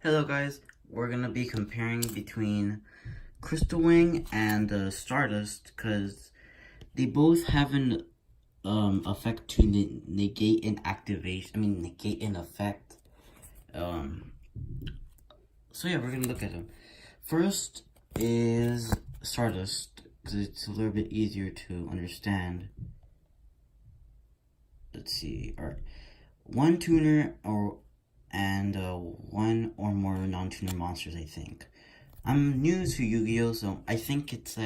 Hello guys, we're gonna be comparing between Crystal Wing and Stardust because they both have an effect to negate an activation. Negate an effect. Um, so yeah, we're gonna look at them. First is Stardust because it's a little bit easier to understand. Let's see. All right, one tuner and one or more non-tuner monsters, I think. I'm new to Yu-Gi-Oh, so I think it's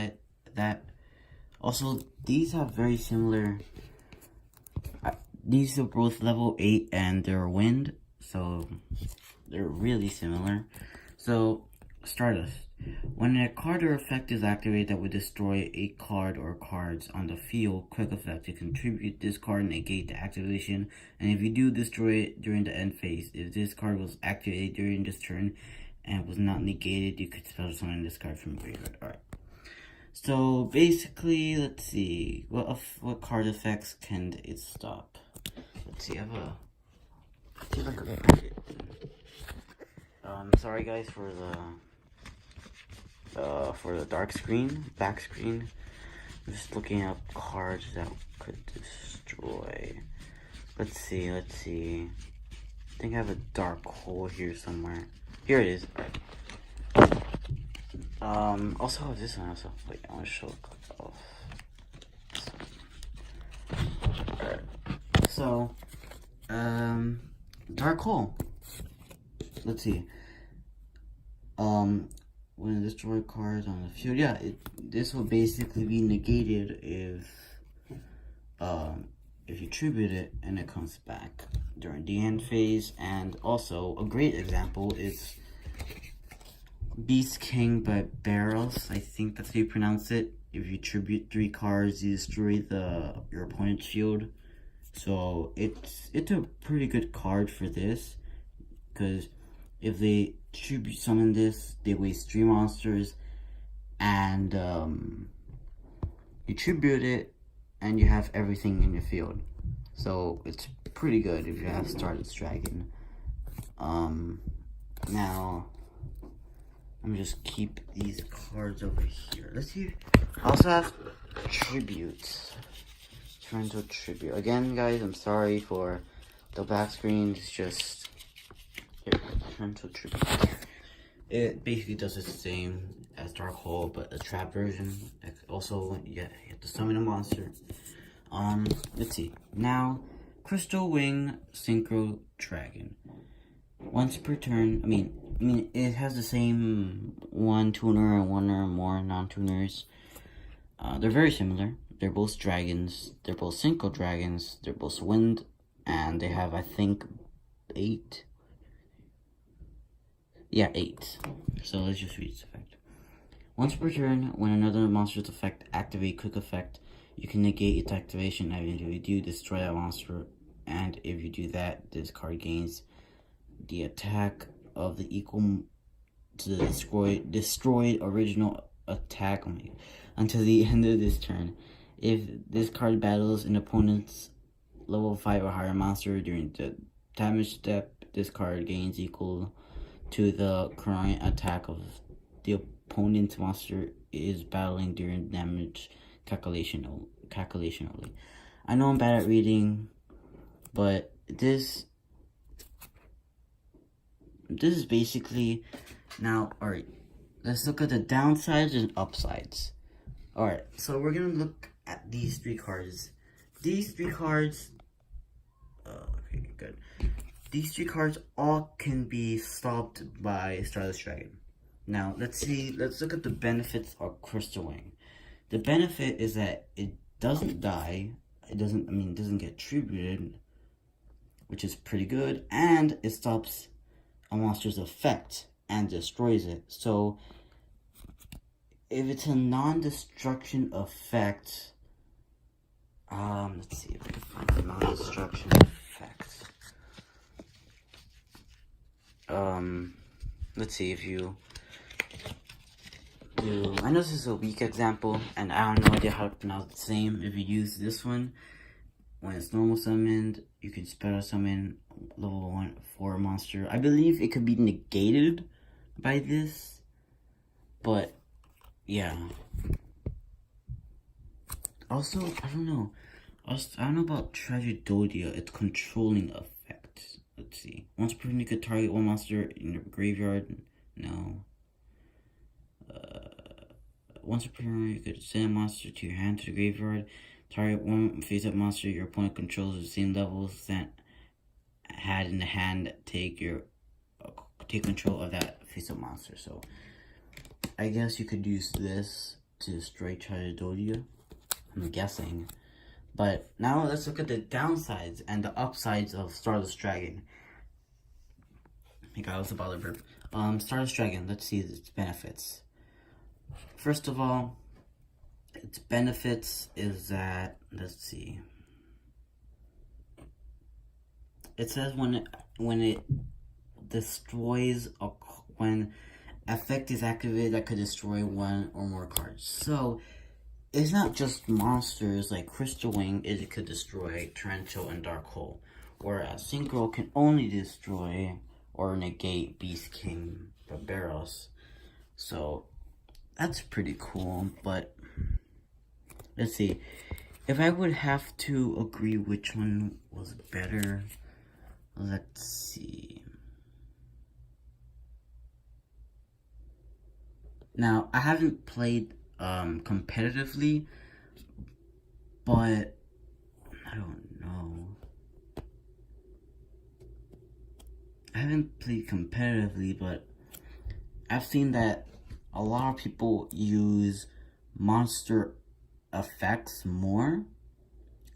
that. Also, these have very similar. These are both level 8 and they're wind, so they're really similar. So, Stardust. When a card or effect is activated that would destroy a card or cards on the field, quick effect to contribute this card, negate the activation, and if you do, destroy it during the end phase. If this card was activated during this turn and was not negated, you could special summon this card from graveyard. Alright. So basically, let's see. What card effects can it stop? Let's see, I have a sorry guys for the dark screen, back screen. I'm just looking up cards that could destroy. Let's see. I think I have a dark hole here somewhere. Here it is. Also have this one also. Wait, I want to show off. Alright. So, dark hole. Let's see. When destroy cards on the field, yeah, this will basically be negated if you tribute it and it comes back during the end phase. And also, a great example is Beast King by Barrels. I think that's how you pronounce it. If you tribute 3 cards, you destroy your opponent's field. So it's a pretty good card for this, because if they tribute summon this, they waste 3 monsters, and you tribute it, and you have everything in your field. So it's pretty good if you have Stardust Dragon. Now let me just keep these cards over here. Let's see. I also have tributes. Torrential Tribute. Again, guys, I'm sorry for the back screen. It's just here. Torrential Tribute. It basically does the same as Dark Hole, but a trap version. Also, yeah, you have to summon a monster. Let's see. Now, Crystal Wing Synchro Dragon. Once per turn, it has the same one tuner and one or more non-tuners. They're very similar. They're both dragons. They're both synchro dragons. They're both wind, and they have, I think, 8. Yeah, 8. So let's just read this effect. Once per turn, when another monster's effect activate quick effect, you can negate its activation, and if you do, destroy that monster. And if you do that, this card gains the attack of the equal to the destroyed original attack until the end of this turn. If this card battles an opponent's level 5 or higher monster during the damage step, this card gains equal to the current attack of the opponent's monster is battling during damage calculation only. I know I'm bad at reading, but this is basically. Now, alright, let's look at the downsides and upsides. Alright, so we're gonna look at these 3 cards. These 3 cards, okay, good. These 3 cards all can be stopped by Stardust Dragon. Now, let's look at the benefits of Crystal Wing. The benefit is that it doesn't die, it doesn't get tributed, which is pretty good, and it stops a monster's effect and destroys it. So if it's a non-destruction effect, let's see if I can find a non-destruction effect. Let's see if you do. I know this is a weak example, and I don't know idea how to pronounce the same. If you use this one, when it's normal summoned, you can special summon level 1 4 monster. I believe it could be negated by this, but yeah. Also, I don't know. I don't know about Tragedodia. It's controlling effect. Let's see. Once per turn, you could target one monster in your graveyard. No. Once per turn, you could send a monster to your hand to the graveyard. Target one face-up monster your opponent controls at the same levels that had in the hand. Take control of that face-up monster. So, I guess you could use this to destroy Tragedodia. I'm guessing. But now let's look at the downsides and the upsides of Stardust Dragon. Hey guys, what's about the burp? Stardust Dragon, let's see its benefits. First of all, its benefits is that, let's see. It says when it destroys when effect is activated that could destroy one or more cards. So it's not just monsters like Crystal Wing, it could destroy Torrential and Dark Hole. Whereas Synchro can only destroy or negate Beast King Barbaros. So that's pretty cool, but let's see. If I would have to agree which one was better, let's see. Now, I haven't played competitively, but I don't know. I haven't played competitively, but I've seen that a lot of people use monster effects more,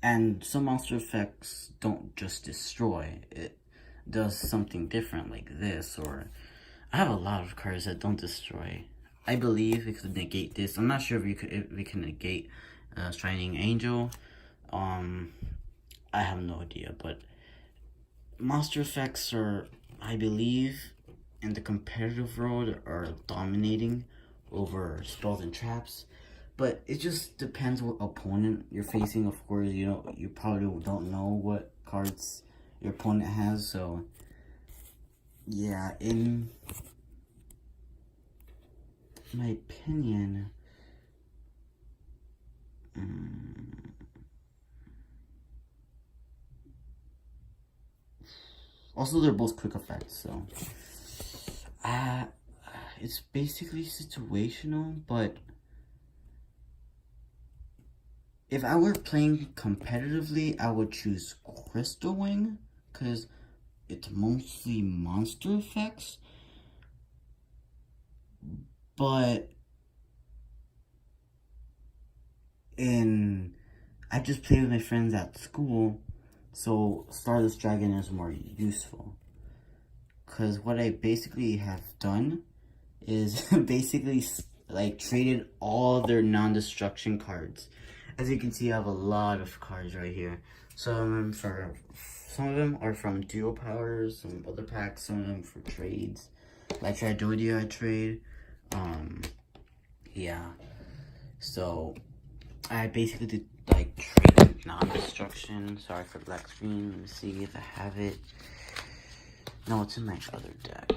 and some monster effects don't just destroy, it does something different like this, or I have a lot of cards that don't destroy. I believe it could negate this. I'm not sure if we can negate Shining Angel. I have no idea, but monster effects are, I believe, in the competitive world, are dominating over spells and traps. But it just depends what opponent you're facing. Of course, you probably don't know what cards your opponent has. So yeah, in my opinion, also they're both quick effects, so it's basically situational. But if I were playing competitively, I would choose Crystal Wing because it's mostly monster effects. But I just play with my friends at school, so Stardust Dragon is more useful. Because what I basically have done is basically like traded all their non-destruction cards. As you can see, I have a lot of cards right here. Some of them are from duo powers, some other packs, some of them for trades. Like Tragedodia I trade. Yeah. So I basically did like trade non-destruction. Sorry for black screen. Let me see if I have it. No, it's in my other deck.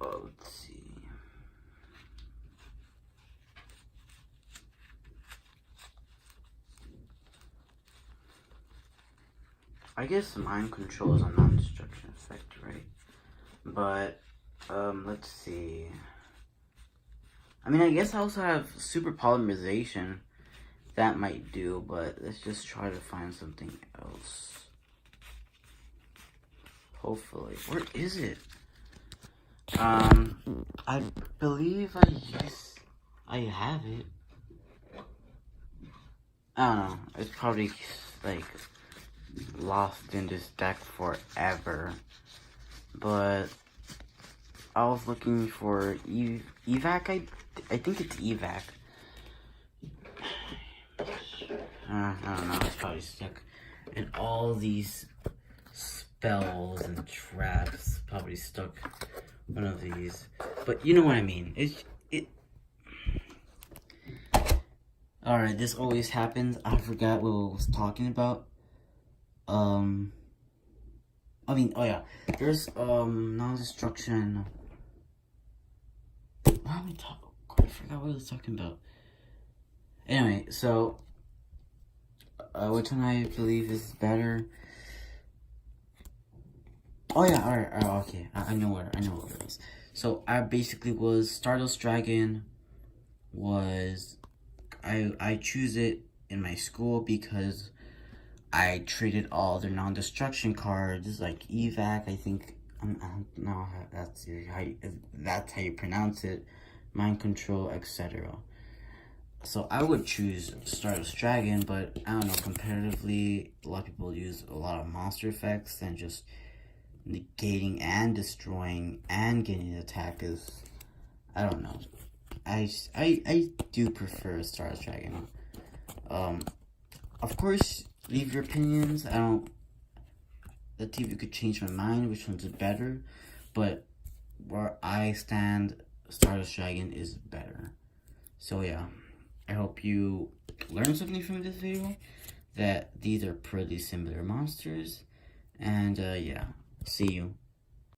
Oh, let's see. I guess mind control is a non-destruction effect, right? But let's see. I mean, I guess I also have super polymerization. That might do, but let's just try to find something else. Hopefully. Where is it? I believe I have it. I don't know. It's probably like lost in this deck forever. But I was looking for evac. I think it's evac. I don't know. It's probably stuck in all these spells and traps. Probably stuck one of these. But you know what I mean. Alright, this always happens. I forgot what I was talking about. Oh yeah. There's, non-destruction. What am I talking? I forgot what I was talking about. Anyway, so, which one I believe is better? Oh yeah, alright, okay. I know what it is. So, I basically was, Stardust Dragon was, I choose it in my school because I traded all their non-destruction cards, like evac, I think, I don't know how that's how you pronounce it, mind control, etc. So I would choose Stardust Dragon, but I don't know, competitively, a lot of people use a lot of monster effects and just negating and destroying and getting an attack is, I don't know. I do prefer Stardust Dragon. Of course, leave your opinions. The TV could change my mind which one's better, but where I stand, Stardust Dragon is better. So yeah, I hope you learned something from this video, that these are pretty similar monsters, and yeah, see you.